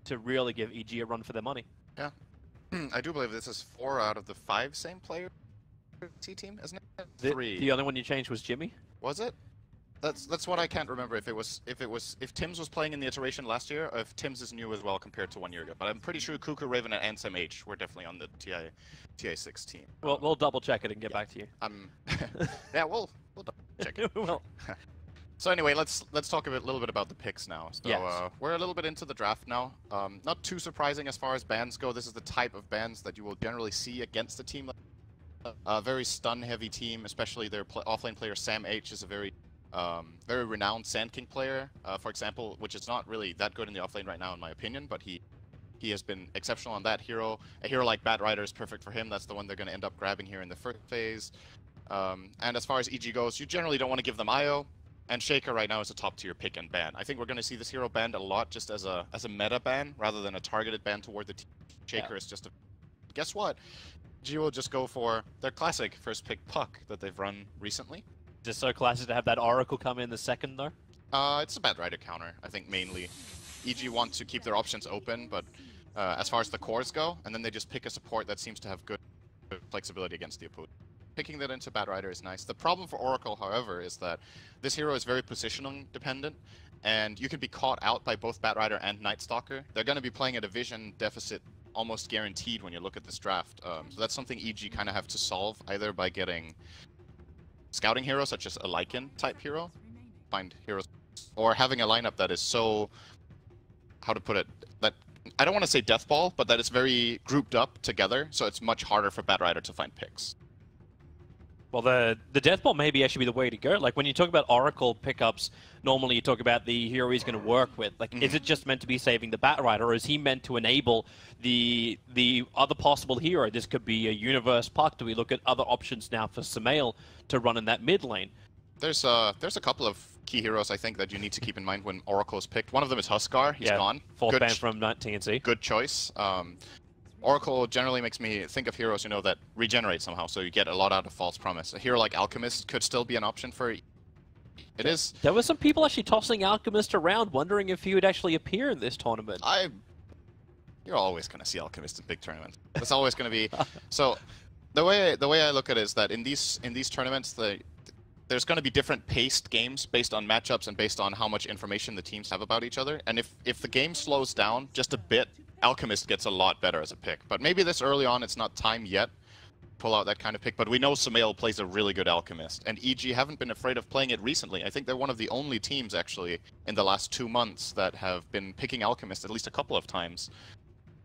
to really give EG a run for their money. Yeah. I do believe this is 4 out of the 5 same player T team, isn't it? 3. The only one you changed was Jimmy? Was it? That's what I can't remember if Tim's was playing in the iteration last year or if Tim's is new as well compared to 1 year ago. But I'm pretty sure Kuku, Raven, and Sam H were definitely on the Ti6 team. Well, we'll double check it and get back to you. Yeah, we'll double check it. Well. So anyway, let's talk a little bit about the picks now. So yes. We're a little bit into the draft now. Not too surprising as far as bans go. This is the type of bans that you will generally see against a team. A very stun-heavy team, especially their offlane player Sam H is a very renowned Sand King player, for example, which is not really that good in the offlane right now, in my opinion. But he has been exceptional on that hero. A hero like Batrider is perfect for him. That's the one they're going to end up grabbing here in the first phase. And as far as EG goes, you generally don't want to give them IO. And Shaker right now is a top-tier pick and ban. I think we're going to see this hero banned a lot just as a meta ban rather than a targeted ban toward the team. Shaker is just a... Guess what? G will just go for their classic first-pick Puck that they've run recently. Just so classic to have that Oracle come in the second, though? It's a Batrider counter, I think, mainly. EG want to keep their options open, but as far as the cores go, and then they just pick a support that seems to have good flexibility against the opponent. Picking that into Batrider is nice. The problem for Oracle, however, is that this hero is very positioning dependent, and you can be caught out by both Batrider and Night Stalker. They're going to be playing at a vision deficit almost guaranteed when you look at this draft. So that's something EG kind of have to solve, either by getting scouting heroes such as a Lycan type hero, find heroes, or having a lineup that is so, how to put it, that I don't want to say deathball, but that it's very grouped up together, so it's much harder for Batrider to find picks. Well, the death ball may actually be the way to go. Like, when you talk about Oracle pickups, normally you talk about the hero he's going to work with. Like, is it just meant to be saving the Batrider, or is he meant to enable the other possible hero? This could be a Universe Puck. Do we look at other options now for Samael to run in that mid lane? There's a couple of key heroes, I think, that you need to keep in mind when Oracle is picked. One of them is Huskar. He's gone. Fourth ban from TnC. Good choice. Oracle generally makes me think of heroes, that regenerate somehow, so you get a lot out of False Promise. A hero like Alchemist could still be an option for... It is... There were some people actually tossing Alchemist around, wondering if he would actually appear in this tournament. You're always going to see Alchemist in big tournaments. It's always going to be... So, the way I look at it is that in these tournaments, there's going to be different paced games based on matchups and based on how much information the teams have about each other. And if the game slows down just a bit, Alchemist gets a lot better as a pick. But maybe this early on, it's not time yet to pull out that kind of pick. But we know Samael plays a really good Alchemist. And EG haven't been afraid of playing it recently. I think they're one of the only teams, actually, in the last 2 months that have been picking Alchemist at least a couple of times.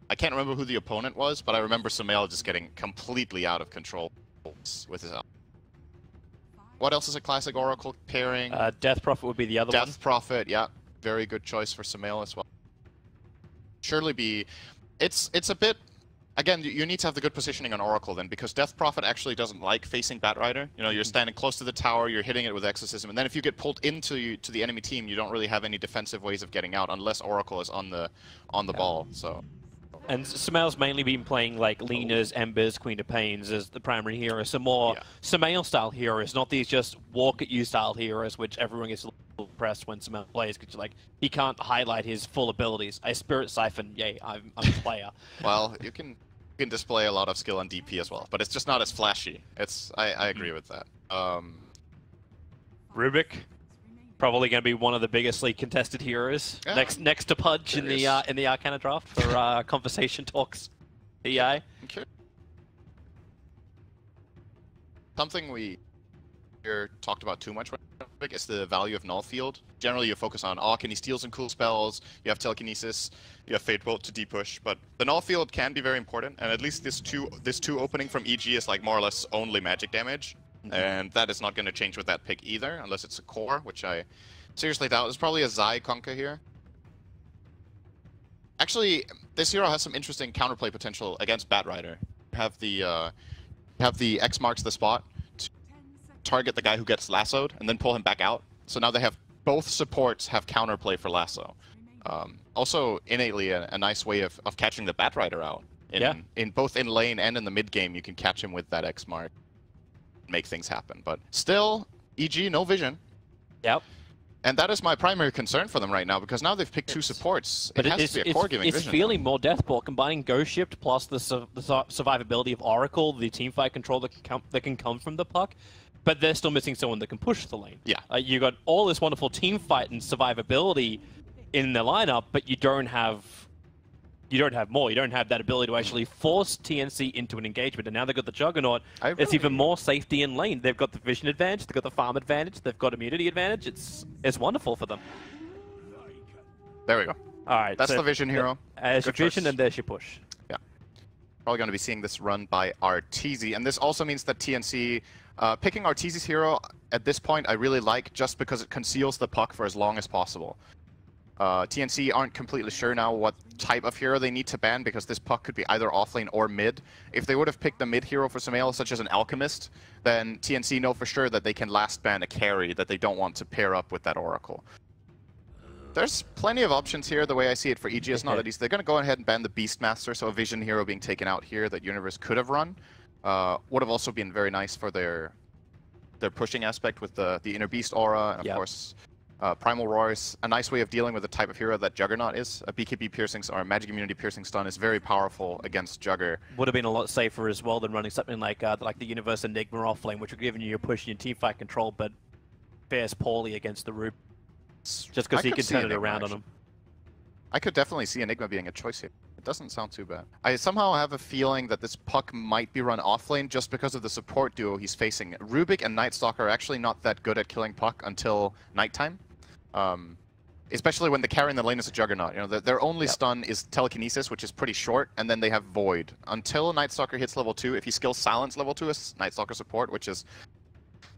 I can't remember who the opponent was, but I remember Samael just getting completely out of control with his Alchemist. What else is a classic Oracle pairing? Death Prophet would be the other one. Death Prophet, yeah. Very good choice for Samael as well. Surely be... It's a bit... Again, you need to have the good positioning on Oracle then, because Death Prophet actually doesn't like facing Batrider. You're standing close to the tower, you're hitting it with Exorcism, and then if you get pulled into the enemy team, you don't really have any defensive ways of getting out, unless Oracle is on the ball, so... And Samael's mainly been playing like Lena's, Embers, Queen of Pains as the primary heroes. Some more Samael-style heroes, not these just walk-at-you-style heroes, which everyone gets a little impressed when Samael plays, because he can't highlight his full abilities. I Spirit Siphon, yay, I'm a player. Well, you can display a lot of skill on DP as well, but it's just not as flashy. I agree with that. Rubik. Probably going to be one of the biggest contested heroes. Yeah, next to Pudge in the Arcana draft for conversation talks. EI. Okay. Something we here talked about too much is the value of Null Field. Generally, you focus on can he steal some cool spells? You have Telekinesis, you have Fate Bolt to depush, but the Null Field can be very important. And at least this two opening from EG is like more or less only magic damage. And that is not going to change with that pick either, unless it's a core, which I seriously doubt. There's probably a Zai Conka here. Actually, this hero has some interesting counterplay potential against Batrider. You have the X marks the spot to target the guy who gets lassoed, and then pull him back out. So now they have both supports have counterplay for lasso. Also, innately, a nice way of catching the Batrider out. In both in lane and in the mid game, you can catch him with that X mark. Make things happen, but still, EG no vision. Yep. And that is my primary concern for them right now, because now they've picked two supports. It has to be a core giving vision. It's feeling more Deathball, combining Ghost Shift plus the survivability of Oracle, the teamfight control that can come from the puck, but they're still missing someone that can push the lane. Yeah. You got all this wonderful team fight and survivability in the lineup, but you don't have more. You don't have that ability to actually force TnC into an engagement. And now they've got the Juggernaut. It's even more safety in lane. They've got the vision advantage. They've got the farm advantage. They've got immunity advantage. It's wonderful for them. There we go. All right. That's the vision hero. As your vision, and there's your push. Yeah. Probably going to be seeing this run by Arteezy. And this also means that TnC, picking Arteezy's hero at this point, I really like, just because it conceals the puck for as long as possible. TnC aren't completely sure now what type of hero they need to ban, because this puck could be either offlane or mid. If they would have picked the mid hero for Sumail, such as an Alchemist, then TnC know for sure that they can last ban a carry that they don't want to pair up with that Oracle. There's plenty of options here. The way I see it for EG is not at least. They're going to go ahead and ban the Beastmaster, so a vision hero being taken out here that Universe could have run. Would have also been very nice for their pushing aspect with the Inner Beast aura, and of course Primal Roar is a nice way of dealing with the type of hero that Juggernaut is. A BKB piercing or Magic Immunity piercing stun is very powerful against Jugger. Would have been a lot safer as well than running something like the Universe Enigma offlane, which are giving you your push and your teamfight control, but fares poorly against the Rube. Just because he can turn it around on him. I could definitely see Enigma being a choice here. It doesn't sound too bad. I somehow have a feeling that this puck might be run offlane just because of the support duo he's facing. Rubik and Nightstalker are actually not that good at killing puck until nighttime. Especially when the carry in the lane is a Juggernaut. You know, their only stun is Telekinesis, which is pretty short, and then they have Void. Until Nightstalker hits level 2, if he skills Silence level 2 is Nightstalker support, which is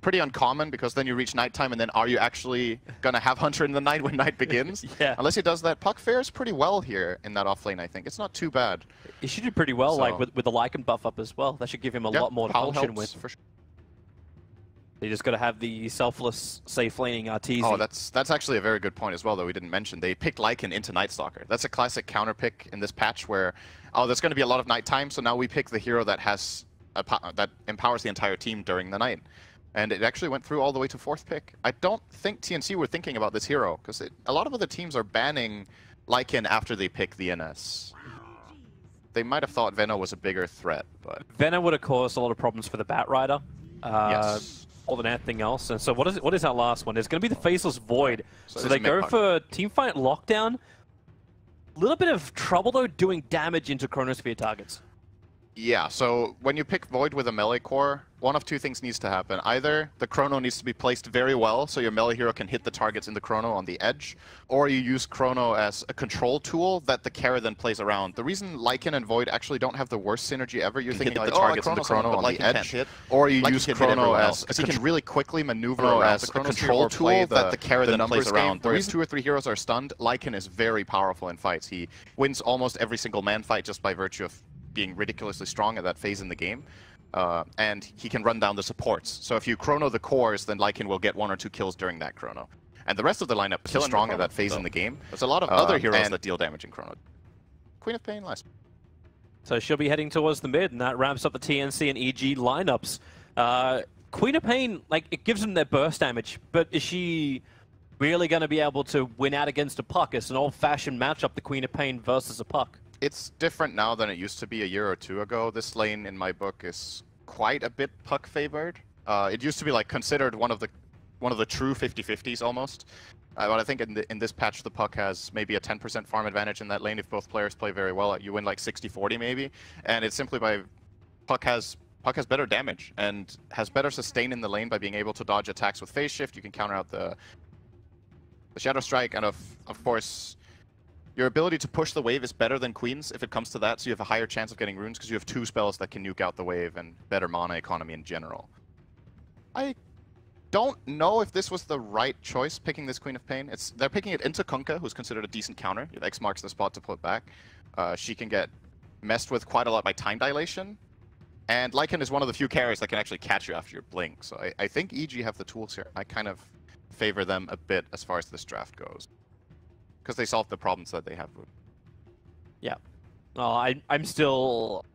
pretty uncommon, because then you reach nighttime, and then are you actually gonna have Hunter in the night when night begins? Unless he does that. Puck fares pretty well here in that offlane, I think. It's not too bad. He should do pretty well, like with the Lycan buff up as well. That should give him a lot more to function with. For sure. You just got to have the selfless, safe laning Arteezy. Oh, that's actually a very good point as well that we didn't mention. They picked Lycan into Nightstalker. That's a classic counter pick in this patch where, oh, there's going to be a lot of nighttime, so now we pick the hero that has that empowers the entire team during the night. And it actually went through all the way to 4th pick. I don't think TnC were thinking about this hero, because a lot of other teams are banning Lycan after they pick the NS. They might have thought Veno was a bigger threat, but Veno would have caused a lot of problems for the Batrider. Yes. More than anything else. And so what is our last one? It's going to be the Faceless Void. So they go for Teamfight Lockdown. A little bit of trouble, though, doing damage into Chronosphere targets. Yeah, so when you pick Void with a melee core, one of two things needs to happen. Either the Chrono needs to be placed very well so your melee hero can hit the targets in the Chrono on the edge, or you use Chrono as a control tool that the carry then plays around. The reason Lycan and Void actually don't have the worst synergy ever, you're thinking like, targets in the Chrono on the edge, or you use Chrono as, because he can really quickly maneuver as a control tool that the carry then plays around. The reason 2 or 3 heroes are stunned, Lycan is very powerful in fights. He wins almost every single man fight just by virtue of being ridiculously strong at that phase in the game. And he can run down the supports. So if you Chrono the cores, then Lycan will get 1 or 2 kills during that Chrono. And the rest of the lineup is strong at that phase in the game. There's a lot of other heroes that deal damage in Chrono. Queen of Pain last. So she'll be heading towards the mid, and that ramps up the TnC and EG lineups. Queen of Pain, like, it gives them their burst damage, but is she really going to be able to win out against a puck? It's an old-fashioned matchup, the Queen of Pain versus a puck. It's different now than it used to be a year or 2 ago. This lane, in my book, is quite a bit puck favored. It used to be like considered one of the true 50-50s almost. But I think in this patch, the puck has maybe a 10% farm advantage in that lane if both players play very well. You win like 60-40 maybe, and it's simply by puck has better damage and has better sustain in the lane by being able to dodge attacks with phase shift. You can counter out the Shadow Strike, and of course, your ability to push the wave is better than Queen's if it comes to that, so you have a higher chance of getting runes because you have 2 spells that can nuke out the wave and better mana economy in general. I don't know if this was the right choice, picking this Queen of Pain. They're picking it into Kunkka, who's considered a decent counter. If X marks the spot to put back. She can get messed with quite a lot by time dilation. And Lycan is one of the few carries that can actually catch you after your blink. So I think EG have the tools here. I kind of favor them a bit as far as this draft goes, because they solved the problems that they have. Yeah. I'm still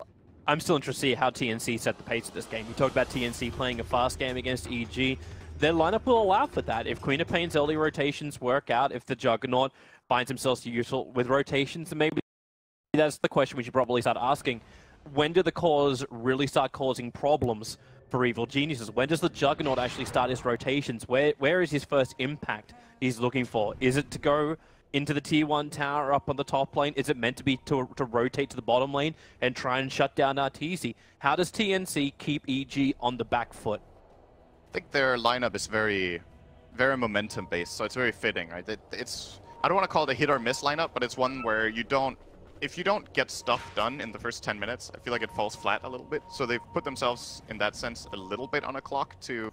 interested to see how TnC set the pace of this game. You talked about TnC playing a fast game against EG. their lineup will allow for that. If Queen of Pain's early rotations work out, if the Juggernaut finds himself useful with rotations, then maybe that's the question we should probably start asking. When do the cores really start causing problems for Evil Geniuses? When does the Juggernaut actually start his rotations? Where is his first impact he's looking for? Is it to go into the tier 1 tower up on the top lane? Is it meant to be to rotate to the bottom lane and try and shut down Arteezy? How does TnC keep EG on the back foot? I think their lineup is very, very momentum based, so it's very fitting, right? It's, I don't want to call it a hit or miss lineup, but it's one where if you don't get stuff done in the first 10 minutes, I feel like it falls flat a little bit. So they've put themselves in that sense a little bit on a clock to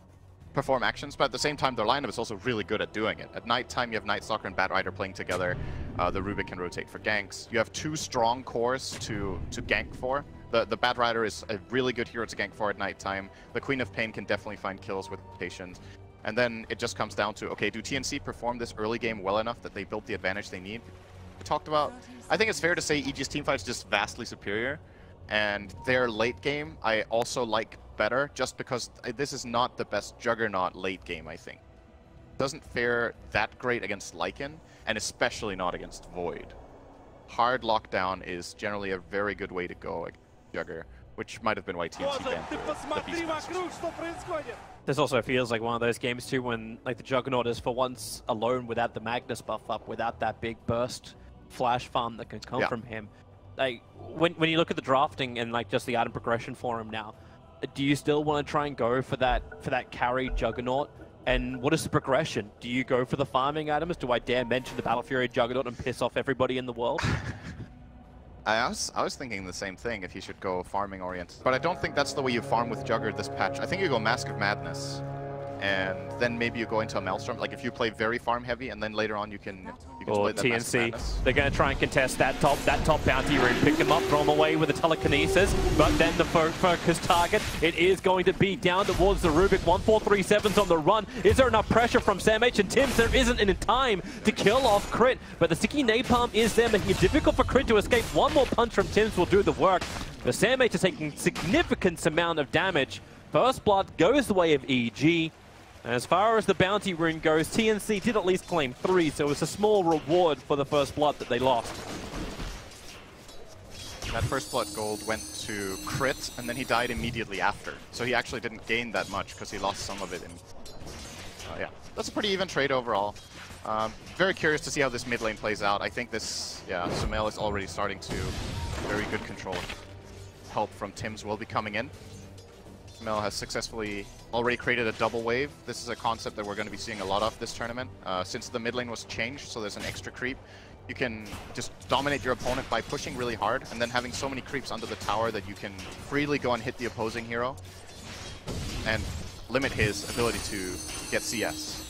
perform actions, but at the same time their lineup is also really good at doing it. At night time you have Night Stalker and Bat Rider playing together. The Rubik can rotate for ganks. You have 2 strong cores to gank for. The Bat Rider is a really good hero to gank for at night time. The Queen of Pain can definitely find kills with rotations. And then it just comes down to, okay, do TnC perform this early game well enough that they built the advantage they need? We talked about, I think it's fair to say EG's teamfight is just vastly superior. And their late game, I also like better, just because this is not the best Juggernaut late game, I think. Doesn't fare that great against Lycan, and especially not against Void. Hard lockdown is generally a very good way to go against Jugger, which might have been why TnC banned the Beast Masters. This also feels like one of those games too when like the Juggernaut is for once alone without the Magnus buff up, without that big burst flash farm that can come from him. Like when you look at the drafting and like just the item progression for him now, do you still want to try and go for that carry Juggernaut? And what is the progression? Do you go for the farming items? Do I dare mention the Battle Fury Juggernaut and piss off everybody in the world? I was thinking the same thing, if you should go farming oriented. But I don't think that's the way you farm with Jugger this patch. I think you go Mask of Madness, and then maybe you go into a Maelstrom. Like if you play very farm heavy, and then later on you can or play that Mask of Madness. They're going to try and contest that top bounty room, pick him up, throw him away with a telekinesis. But then the focus target, it is going to be down towards the Rubik. 1437's on the run. Is there enough pressure from Sam H and Tims? There isn't in time to kill off Crit, but the sticky napalm is there, making it difficult for Crit to escape. One more punch from Tims will do the work. But Sam H is taking significant amount of damage. First blood goes the way of EG. As far as the bounty rune goes, TnC did at least claim 3, so it's a small reward for the first blood that they lost. That first blood gold went to Crit, and then he died immediately after. So he actually didn't gain that much because he lost some of it. Yeah, that's a pretty even trade overall. Very curious to see how this mid lane plays out. I think this, Sumail is already starting to very good control. Help from Tims will be coming in. Sumail has successfully already created a double wave. This is a concept that we're going to be seeing a lot of this tournament. Since the mid lane was changed, so there's an extra creep, you can just dominate your opponent by pushing really hard and then having so many creeps under the tower that you can freely go and hit the opposing hero and limit his ability to get CS.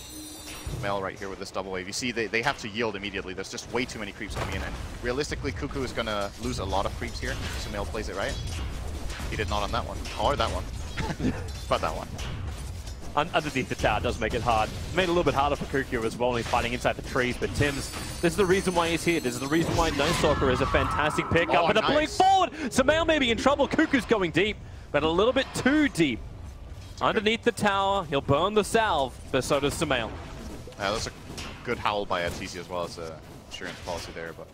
Sumail right here with this double wave. You see they have to yield immediately. There's just way too many creeps coming in, and realistically Cuckoo is going to lose a lot of creeps here. Sumail plays it right. He did not on that one, or that one. But that one. Underneath the tower does make it hard. Made it a little bit harder for Cuckoo as well when he's fighting inside the trees, but Tims, this is the reason why he's here. This is the reason why Night Stalker is a fantastic pickup. But a blink forward! Sumail may be in trouble. Cuckoo's going deep, but a little bit too deep. Underneath the tower, he'll burn the salve, but so does Sumail. That's a good howl by Arteezy as well as a insurance policy there, but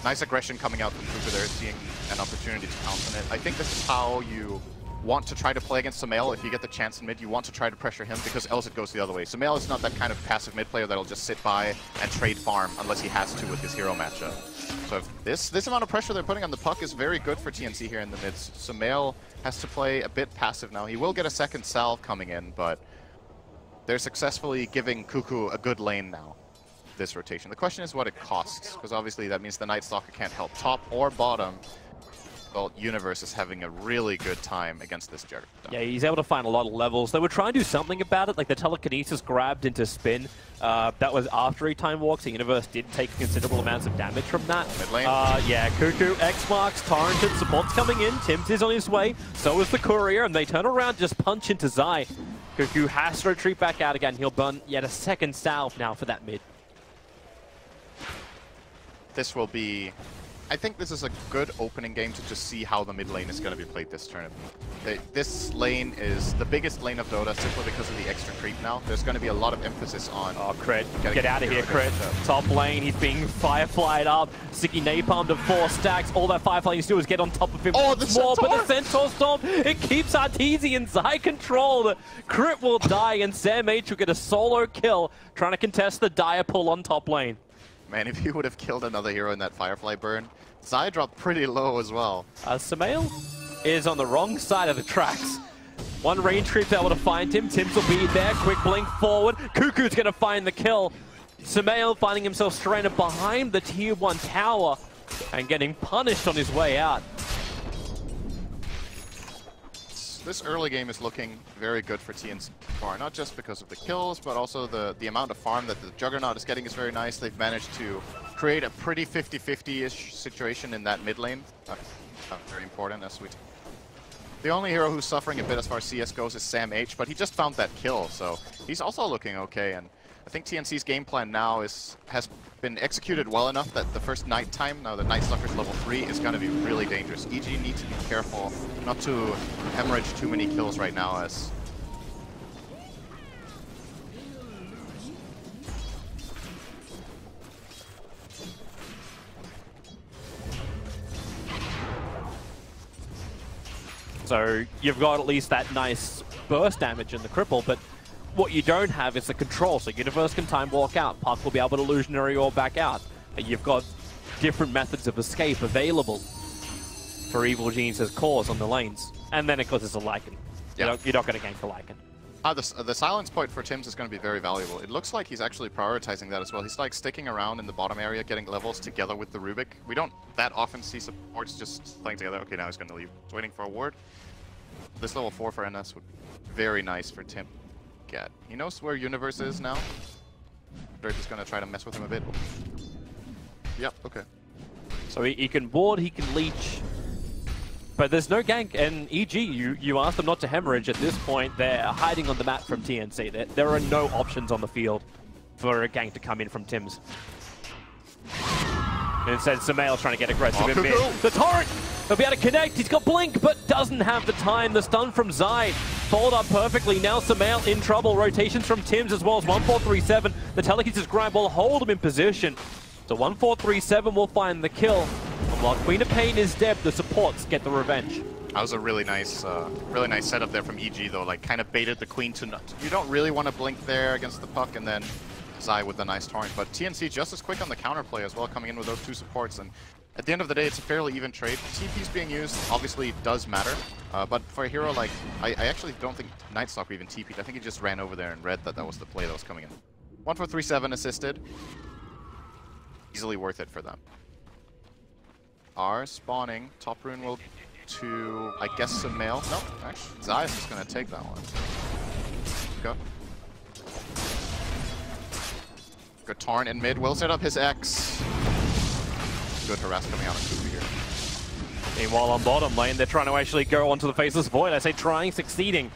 nice aggression coming out from Cuckoo there, seeing an opportunity to pounce on it. I think this is how you want to try to play against Sumail. If you get the chance in mid, you want to try to pressure him, because else it goes the other way. Sumail is not that kind of passive mid player that'll just sit by and trade farm unless he has to with his hero matchup. So if this amount of pressure they're putting on the puck is very good for TnC here in the mids. Sumail has to play a bit passive now. He will get a second salve coming in, but they're successfully giving Cuckoo a good lane now, this rotation. The question is what it costs, because obviously that means the Night Stalker can't help top or bottom. Well, Universe is having a really good time against this Juggernaut. Yeah, he's able to find a lot of levels. They were trying to do something about it, like the telekinesis grabbed into spin. That was after he time walks. The Universe did take considerable amounts of damage from that. Mid lane. Yeah, Cuckoo, X-Marks, Torrented, support's coming in. Tims is on his way. So is the Courier, and they turn around and just punch into Zai. Cuckoo has to retreat back out again. He'll burn yet a second salve now for that mid. This will be... I think this is a good opening game to just see how the mid lane is going to be played this tournament. This lane is the biggest lane of Dota simply because of the extra creep now. There's going to be a lot of emphasis on... Oh, Crit. Get out of here, Crit. Top lane, he's being fireflied up. Sticky napalm to 4 stacks. All that Firefly needs to do is get on top of him. Oh, the more, Centaur! But the Centaur Storm, it keeps Arteezy and Zai controlled. Crit will die, and Sam H will get a solo kill, trying to contest the dire pull on top lane. Man, if he would have killed another hero in that Firefly burn, Zai dropped pretty low as well. Samael is on the wrong side of the tracks. One range creep's able to find him. Tims will be there. Quick blink forward. Cuckoo's going to find the kill. Samael finding himself stranded behind the tier 1 tower and getting punished on his way out. This early game is looking very good for TnC, not just because of the kills, but also the amount of farm that the Juggernaut is getting is very nice. They've managed to create a pretty 50-50-ish situation in that mid lane. Very important, as we... The only hero who's suffering a bit as far as CS goes is Sam H, but he just found that kill, so he's also looking okay. And I think TnC's game plan now has been executed well enough that the first night time, now the Night Stalker's level 3, is going to be really dangerous. EG needs to be careful not to hemorrhage too many kills right now, as... So you've got at least that nice burst damage in the cripple, but what you don't have is the control. So Universe can time walk out, Puck will be able to illusionary or back out. And you've got different methods of escape available for Evil Genius's cause on the lanes. And then of course it's a Lycan. Yeah. You're not going to gank the Lycan. The silence point for Tims is going to be very valuable. It looks like he's actually prioritizing that as well. He's like sticking around in the bottom area, getting levels together with the Rubik. We don't that often see supports just playing together. Okay, now he's going to leave. He's waiting for a ward. This level 4 for NS would be very nice for Tim to get. He knows where Universe is now. Dirk is going to try to mess with him a bit. Yep, okay. So he can ward, he can leech. But there's no gank, and EG, you asked them not to hemorrhage at this point. They're hiding on the map from TnC. There are no options on the field for a gank to come in from Tims. And instead, Samael's trying to get aggressive in mid. The torrent! He'll be able to connect. He's got blink, but doesn't have the time. The stun from Zai followed up perfectly. Now Samael in trouble. Rotations from Tims as well as 1437. The telekinesis grab will hold him in position. So 1437 will find the kill. And while Queen of Pain is dead, the supports get the revenge. That was a really nice setup there from EG though. Like kind of baited the Queen to not. You don't really want to blink there against the Puck, and then Zai with the nice torrent. But TnC just as quick on the counterplay as well, coming in with those 2 supports. And at the end of the day, it's a fairly even trade. TP's being used obviously does matter, but for a hero like I actually don't think Night Stalker even TP'd. I think he just ran over there and read that that was the play that was coming in. 1437 assisted. Easily worth it for them. R spawning. Top rune will to, I guess, Samael. No, actually, Zai's is going to take that one. Go. Good torrent in mid. Will set up his X. Good harass coming out of Kuku here. Meanwhile, on bottom lane, they're trying to actually go onto the Faceless Void. I say trying, succeeding.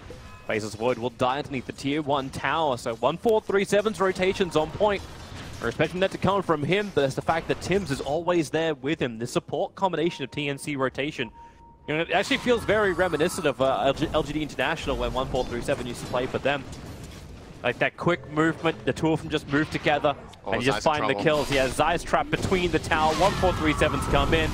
Faceless Void will die underneath the tier 1 tower. So 1437's rotations on point. We're expecting that to come from him, but there's the fact that Tims is always there with him. The support combination of TnC rotation. You know, it actually feels very reminiscent of LGD International when 1437 used to play for them. Like that quick movement, the two of them just move together and you just find the kills. Yeah, Zai's trapped between the tower. 1437's come in.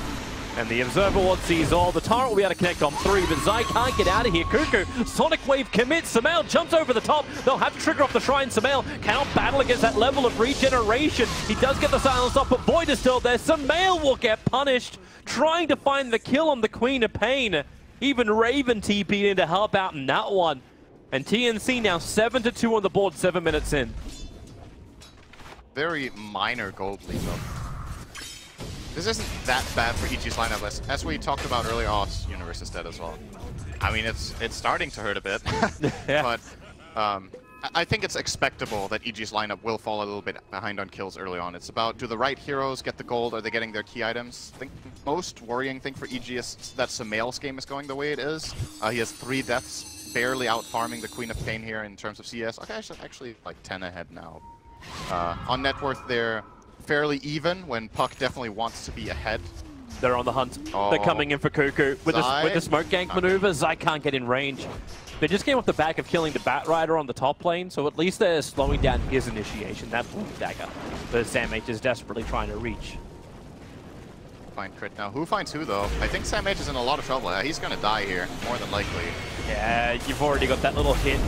And the Observer Ward sees all. The Torrent will be able to connect on 3, but Zai can't get out of here. Cuckoo, Sonic Wave commits. Samael jumps over the top. They'll have to trigger off the Shrine. Samael cannot battle against that level of regeneration. He does get the silence off, but Void is still there. Samael will get punished, trying to find the kill on the Queen of Pain. Even Raven TP'd in to help out in that one. And TnC now 7-2 on the board, 7 minutes in. Very minor gold lead, though. This isn't that bad for EG's lineup, as we talked about earlier. Oh, Universe is dead as well. I mean, it's starting to hurt a bit, yeah. But I think it's expectable that EG's lineup will fall a little bit behind on kills early on. It's about, do the right heroes get the gold? Are they getting their key items? I think the most worrying thing for EG is that Samael's game is going the way it is. He has 3 deaths, barely out farming the Queen of Pain here in terms of CS. Okay, actually like 10 ahead now. On net worth, they're fairly even when Puck definitely wants to be ahead. They're on the hunt. Oh. They're coming in for Cuckoo. With the smoke gank maneuver, Zai can't get in range. They just came off the back of killing the Bat Rider on the top lane, so at least they're slowing down his initiation, that Blink Dagger. But SamH is desperately trying to reach. Find crit now. Who finds who, though? I think SamH is in a lot of trouble. He's going to die here, more than likely. Yeah, you've already got that little hit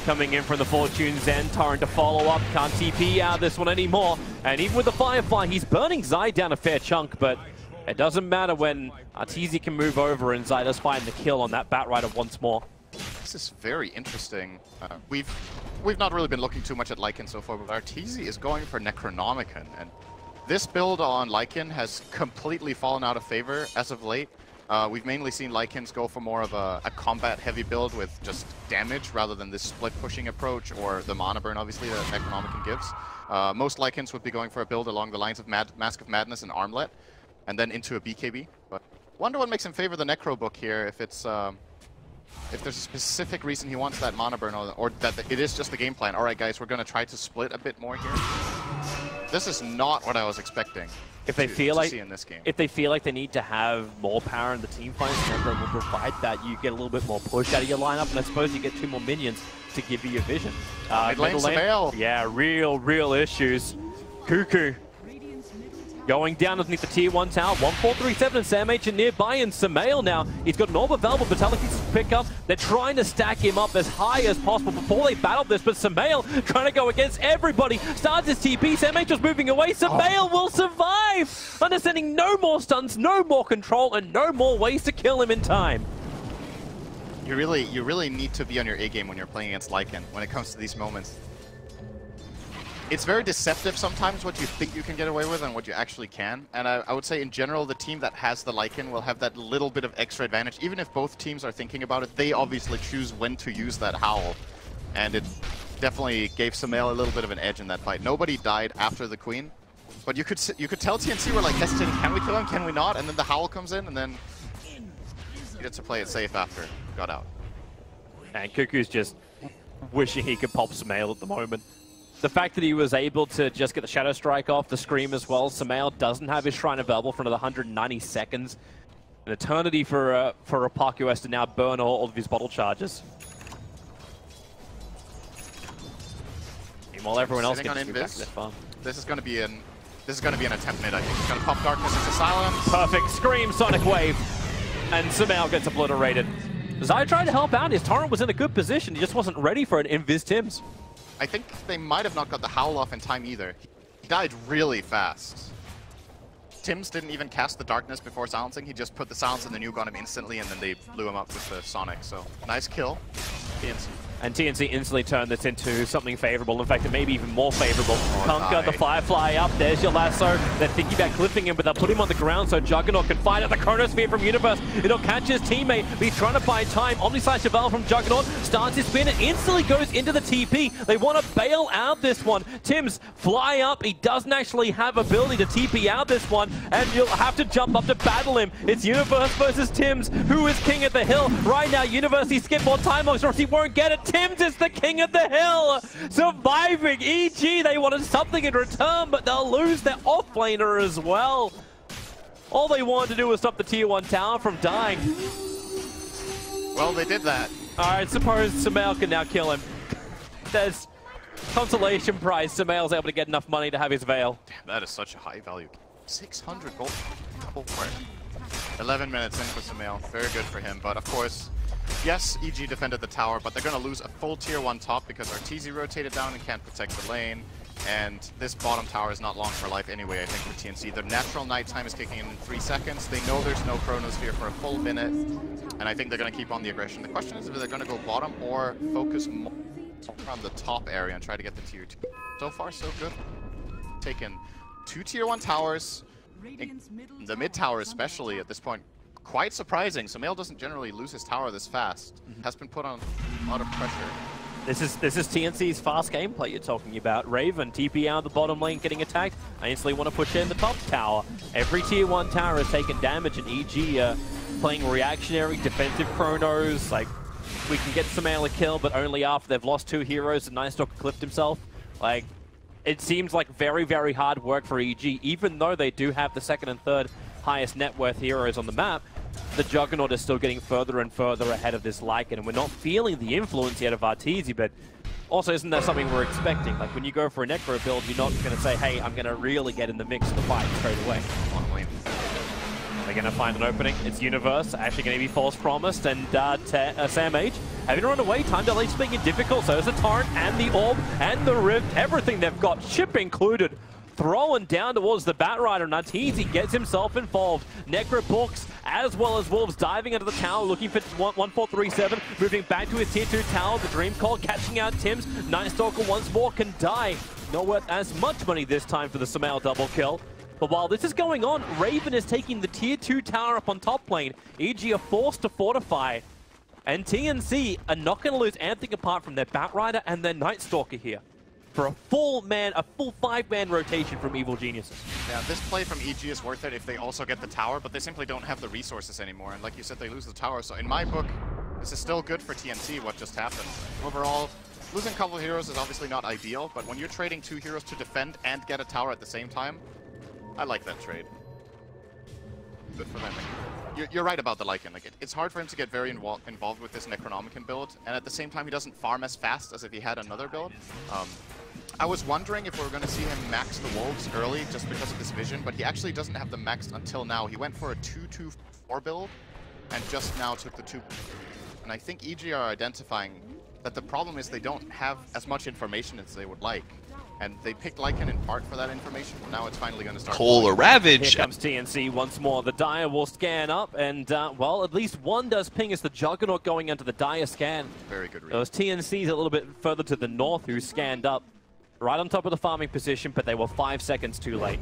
coming in from the Fortune Zen. Torrent to follow up. Can't TP out this one anymore. And even with the Firefly, he's burning Zai down a fair chunk, but it doesn't matter when Arteezy can move over and Zai does find the kill on that Bat Rider once more. This is very interesting. We've not really been looking too much at Lycan so far, but Arteezy is going for Necronomicon, and this build on Lycan has completely fallen out of favor as of late. We've mainly seen Lycans go for more of a combat-heavy build with just damage rather than this split-pushing approach or the mana burn, obviously, that Necronomicon gives. Most Lycans would be going for a build along the lines of Mask of Madness and Armlet, and then into a BKB. But wonder what makes him favor the Necro book here, if it's if there's a specific reason he wants that mana burn, or that it is just the game plan. All right, guys, we're going to try to split a bit more here. This is not what I was expecting. If they feel like in this game. If they feel like they need to have more power in the team fight, Sandra will provide that. You get a little bit more push out of your lineup, and I suppose you get 2 more minions to give you your vision. Mid lane, Samael. Yeah, real issues. Cuckoo going down underneath the tier 1 tower. 1437 and SamH are nearby, and Samael now, he's got an orb available, Vitality's pick up. They're trying to stack him up as high as possible before they battle this, but Samael trying to go against everybody. Starts his TP, SamH was moving away. Samael will survive! Understanding no more stuns, no more control, and no more ways to kill him in time. You really need to be on your A game when you're playing against Lycan when it comes to these moments. It's very deceptive sometimes what you think you can get away with and what you actually can. And I would say in general, the team that has the Lycan will have that little bit of extra advantage. Even if both teams are thinking about it, they obviously choose when to use that Howl. And it definitely gave Samael a little bit of an edge in that fight. Nobody died after the Queen, but you could tell TnC were like hesitating, can we kill him, can we not? And then the Howl comes in, and then he gets to play it safe after, got out. And Cuckoo's just wishing he could pop Samael at the moment. The fact that he was able to just get the Shadow Strike off, the Scream as well. Samael doesn't have his Shrine available for another 190 seconds. An eternity for Rapak, who has to now burn all of his bottle charges. Meanwhile, everyone else gets to back their farm. This is going to be an attempt mid, I think. He's going to pop Darkness into silence. Perfect Scream, Sonic Wave, and Samael gets obliterated. Zai tried to help out. His Torrent was in a good position. He just wasn't ready for an Invis Tims. I think they might have not got the Howl off in time either. He died really fast. Tims didn't even cast the Darkness before silencing. He just put the silence and the nuke on him instantly, and then they blew him up with the Sonic. So, nice kill. TnC. And TnC instantly turned this into something favorable. In fact, it may be even more favorable. Conquer the Firefly up. There's your lasso. They're thinking about clipping him, but they'll put him on the ground so Juggernaut can find out the Chronosphere from Universe. It'll catch his teammate, but he's trying to buy time. Omnislash Chevelle from Juggernaut starts his spin and instantly goes into the TP. They want to bail out this one. Tims fly up. He doesn't actually have ability to TP out this one, and you'll have to jump up to battle him. It's Universe versus Tims. Who is king of the hill? Right now, Universe, he's skipped more time or else he won't get it. Tims is the king of the hill, surviving. EG, they wanted something in return, but they'll lose their offlaner as well. All they wanted to do was stop the tier 1 tower from dying. Well, they did that. Alright, suppose Samael can now kill him. There's consolation prize. Samael's able to get enough money to have his veil. Damn, that is such a high value. 600 gold for it. 11 minutes in for Samael. Very good for him, but of course, yes, EG defended the tower, but they're going to lose a full tier 1 top because Arteezy rotated down and can't protect the lane. And this bottom tower is not long for life anyway, I think, for TnC. Their natural nighttime is kicking in 3 seconds. They know there's no Chronosphere for a full minute, and I think they're going to keep on the aggression. The question is if they're going to go bottom or focus more on the top area and try to get the tier 2. So far, so good. Taken 2 tier 1 towers, the mid tower especially at this point. Quite surprising. Samael doesn't generally lose his tower this fast. Has been put on a lot of pressure. This is TnC's fast gameplay you're talking about. Raven, TP out of the bottom lane, getting attacked. I instantly want to push in the top tower. Every tier 1 tower has taken damage, and EG playing reactionary, defensive chronos. Like, we can get Samael a kill, but only after they've lost 2 heroes and Nice Dog clipped himself. Like, it seems like very, very hard work for EG, even though they do have the 2nd and 3rd highest net worth heroes on the map, the Juggernaut is still getting further and further ahead of this Lycan, and we're not feeling the influence yet of Arteezy, but also isn't that something we're expecting? Like when you go for a Necro build, you're not going to say, hey, I'm going to really get in the mix of the fight straight away. They're going to find an opening. It's Universe, actually going to be false promised, and Sam H having to run away. Time delay is making it difficult, so there's the Torrent and the Orb and the Rift, everything they've got, ship included. Throwing down towards the Batrider, and Arteezy gets himself involved. Necropooks, as well as Wolves, diving into the tower, looking for 1437, moving back to his tier 2 tower. The Dream Call catching out Tims. Night Stalker once more can die. Not worth as much money this time for the Sumail double kill. But while this is going on, Raven is taking the tier 2 tower up on top lane. EG are forced to fortify. And TnC are not going to lose anything apart from their Batrider and their Night Stalker here. For a full 5-man rotation from Evil Geniuses. Yeah, this play from EG is worth it if they also get the tower, but they simply don't have the resources anymore. And like you said, they lose the tower. So in my book, this is still good for TnC, what just happened. Overall, losing a couple of heroes is obviously not ideal, but when you're trading 2 heroes to defend and get a tower at the same time, I like that trade. Good for them. You're right about the Lycan. Like it's hard for him to get very involved with this Necronomicon build, and at the same time, he doesn't farm as fast as if he had another build. I was wondering if we were going to see him max the Wolves early just because of this vision, but he actually doesn't have them maxed until now. He went for a 2-2-4 build and just now took the 2. And I think EG are identifying that the problem is they don't have as much information as they would like. And they picked Lycan in part for that information, but now it's finally going to start. Polar Ravage! Here comes TnC once more. The Dire will scan up, and, well, at least one does ping as the Juggernaut going into the Dire scan. Very good read. Those TnCs a little bit further to the north who scanned up. Right on top of the farming position, but they were 5 seconds too late.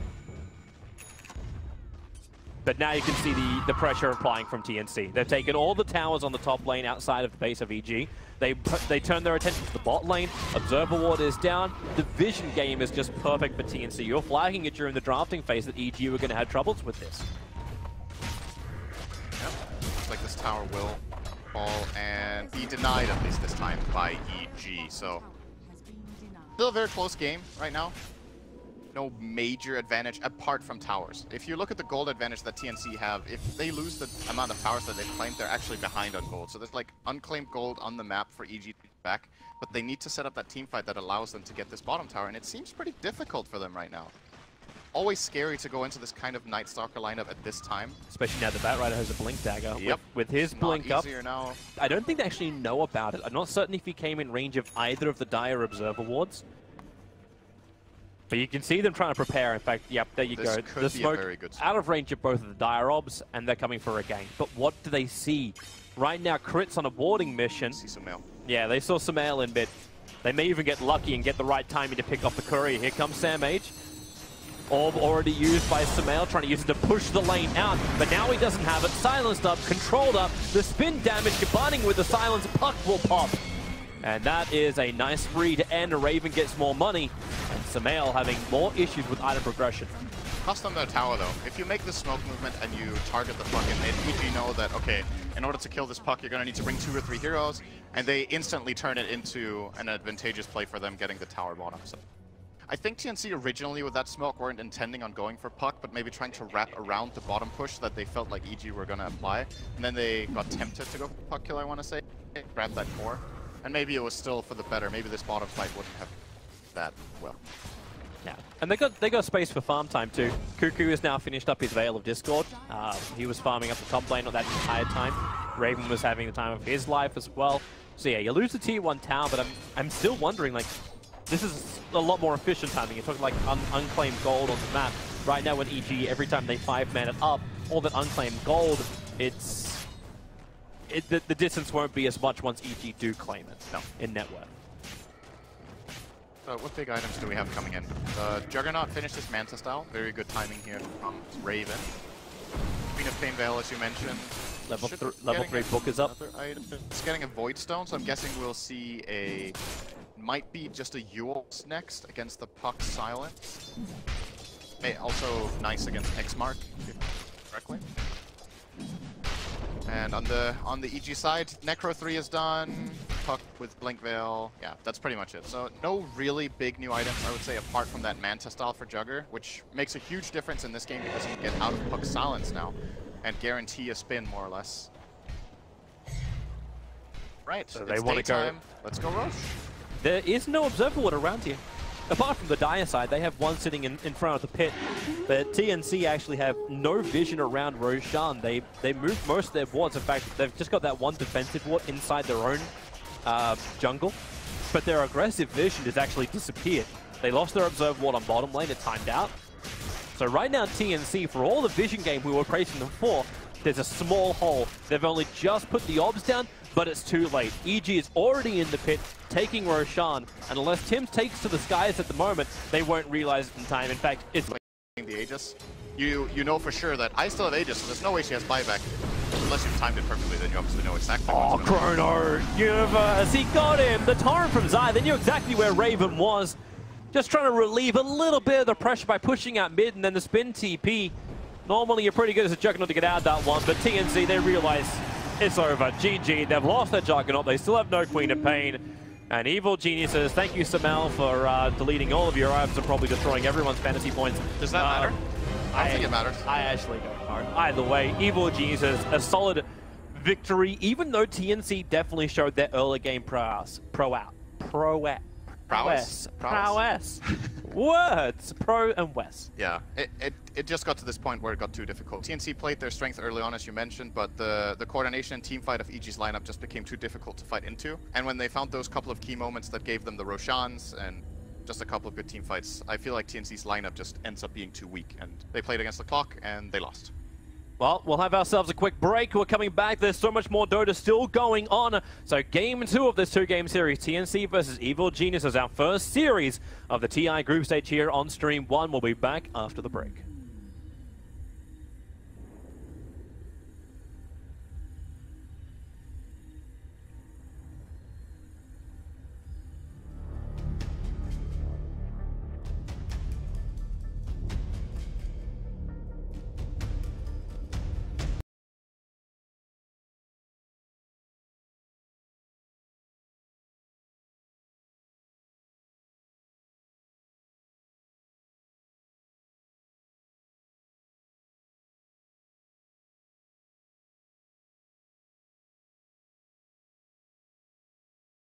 But now you can see the pressure applying from TnC. They've taken all the towers on the top lane outside of the base of EG. They turn their attention to the bot lane. Observer Ward is down. The vision game is just perfect for TnC. You're flagging it during the drafting phase that EG were going to have troubles with this. Yep. Looks like this tower will fall and be denied at least this time by EG. So still a very close game right now. No major advantage apart from towers. If you look at the gold advantage that TnC have, if they lose the amount of towers that they've claimed, they're actually behind on gold. So there's like unclaimed gold on the map for EG to get back, but they need to set up that team fight that allows them to get this bottom tower, and it seems pretty difficult for them right now. Always scary to go into this kind of Night Stalker lineup at this time. Especially now the Batrider has a Blink Dagger. Yep. With his Blink up, now. I don't think they actually know about it. I'm not certain if he came in range of either of the Dire Observer Wards. But you can see them trying to prepare. In fact, yep, there you go. The smoke out of range of both of the Dire Obs, and they're coming for a gang. But what do they see? Right now, crits on a warding mission. See Sumail. Yeah, they saw Sumail in mid. They may even get lucky and get the right timing to pick off the courier. Here comes Sam H. Orb already used by Sumail, trying to use it to push the lane out. But now he doesn't have it. Silenced up, controlled up. The spin damage combining with the silence, Puck will pop. And that is a nice free to end. Raven gets more money, and Sumail having more issues with item progression. Cost them their tower though. If you make the smoke movement and you target the puck in mid, EG know that, okay, in order to kill this puck, you're going to need to bring 2 or 3 heroes, and they instantly turn it into an advantageous play for them getting the tower bottom. So I think TnC originally with that smoke weren't intending on going for puck, but maybe trying to wrap around the bottom push that they felt like EG were going to apply. And then they got tempted to go for puck kill, I want to say. Grab that core. And maybe it was still for the better. Maybe this bottom fight wouldn't have that well. Yeah, and they got space for farm time too. Cuckoo has now finished up his Veil of Discord. He was farming up the top lane that entire time. Raven was having the time of his life as well. So yeah, you lose the tier 1 tower, but I'm still wondering, like, this is a lot more efficient timing. You're talking like unclaimed gold on the map. Right now with EG, every time they 5-man it up, all that unclaimed gold, the distance won't be as much once EG do claim it. No. In net worth. So what big items do we have coming in? The Juggernaut finished his Manta style. Very good timing here from Raven. Queen of Pain Veil, as you mentioned. Level 3 book is up. It's getting a Void Stone, so I'm guessing we'll see a... Might be just a Yules next against the Puck Silence. Also nice against Xmark, correctly. And on the EG side, Necro 3 is done. puck with Blink Veil. Yeah, that's pretty much it. So no really big new items, I would say, apart from that Manta style for Jugger, which makes a huge difference in this game because you can get out of puck silence now and guarantee a spin, more or less. Right, so they want to go. Let's go Roche. There is no Observer Ward around here. Apart from the Dire side, they have one sitting in front of the pit, but TnC actually have no vision around Roshan. They moved most of their wards. In fact, they've just got that one defensive ward inside their own jungle, but their aggressive vision has actually disappeared. They lost their Observe ward on bottom lane, it timed out. So right now TnC, for all the vision game we were praising them for, there's a small hole. They've only just put the obs down, but it's too late. EG is already in the pit, taking Roshan, and unless Tim takes to the skies at the moment, they won't realize it in time. In fact, it's like the Aegis. You know for sure that I still have Aegis, so there's no way she has buyback. Unless you've timed it perfectly, then you obviously know exactly what's going on. Chrono Universe, he got him! The torrent from Zai, they knew exactly where Raven was. Just trying to relieve a little bit of the pressure by pushing out mid, and then the spin TP. Normally you're pretty good as a Juggernaut to get out of that one, but TnC, they realize it's over. GG, they've lost their Juggernaut, they still have no Queen of Pain. And Evil Geniuses, thank you Samel for deleting all of your items and probably destroying everyone's fantasy points. Does that matter? I don't think it matters. I actually don't know. Either way, Evil Geniuses, a solid victory, even though TnC definitely showed their early game prowess. Words! Pro and West. Yeah, it just got to this point where it got too difficult. TnC played their strength early on, as you mentioned, but the coordination and team fight of EG's lineup just became too difficult to fight into. And when they found those couple of key moments that gave them the Roshans and just a couple of good team fights, I feel like TnC's lineup just ends up being too weak, and they played against the clock and they lost. Well, we'll have ourselves a quick break. We're coming back. There's so much more Dota still going on. So game 2 of this 2-game series, TnC versus Evil Geniuses, our first series of the TI group stage here on Stream 1. We'll be back after the break.